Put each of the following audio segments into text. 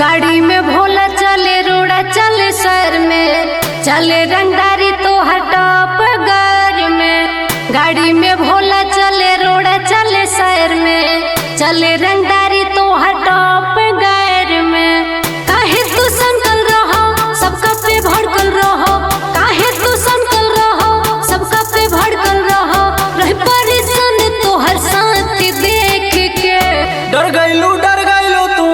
गाड़ी में भोला चले रोड़ा चले शहर में, चले रंगदारी तो हटॉप घर में। गाड़ी में भोला चले रोड़ा चले शहर में, चले रंगदारी तो हटॉप घर में। काहे तू संकल रहो सबका पे भड़कल रहो, काहे तू संकल रहो सबका पे भड़कल रहो। रह परेशान तो हर साथ देख के डर गइलू तू,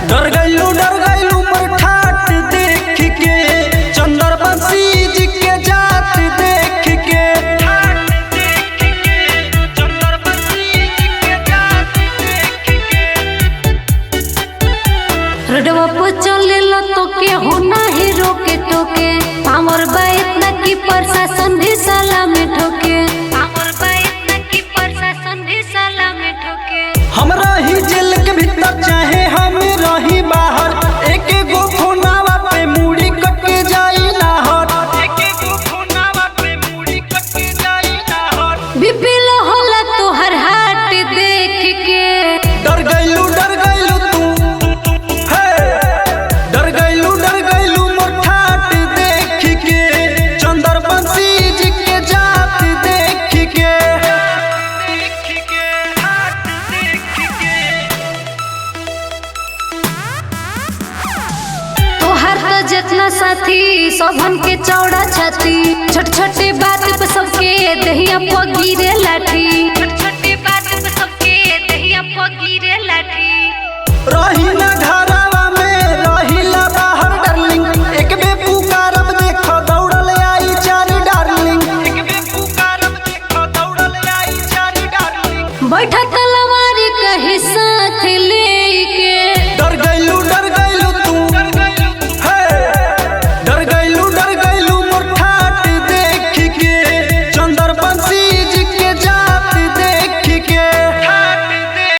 डर गइलू पर ठाट देख के, चंदर बंसी जी के जात देख के। चंदर बंसी जी के जात देख के। रोडवा पे चले लो तो के हो नाही रोके टोके, हमर बात न की प्रशासन भी साला में ठोके, हमर बात न की प्रशासन भी साला में ठोके। हम रही जेल के भीतर चाहे हम रही बाहर, एक गो फोनावा पे मुड़ी कट के जाई नाहर, एक गो फोनावा पे मुड़ी कट के जाई नाहर। बिपिल होला तो हर हाट देख के डर गइलू तू, डर गइलू मोर ठाट देख के, चंदर बंसी जी के जात देख के। तोहर तो जितना साथी सभन के चौड़ा छाती, छोट छोटे बात पे सबके दहिया पर गिरे लाठी, छोट छोटे बात पे सबके दहिया पर गिरे लाठी। रही ना घरवा में रहिला बाहर डार्लिंग, एक बे पुकारब देख दौड़ल आई चार डार्लिंग, एक बे पुकारब देख दौड़ल आई चार डार्लिंग। बैठा तलवार कहीं साथ लेके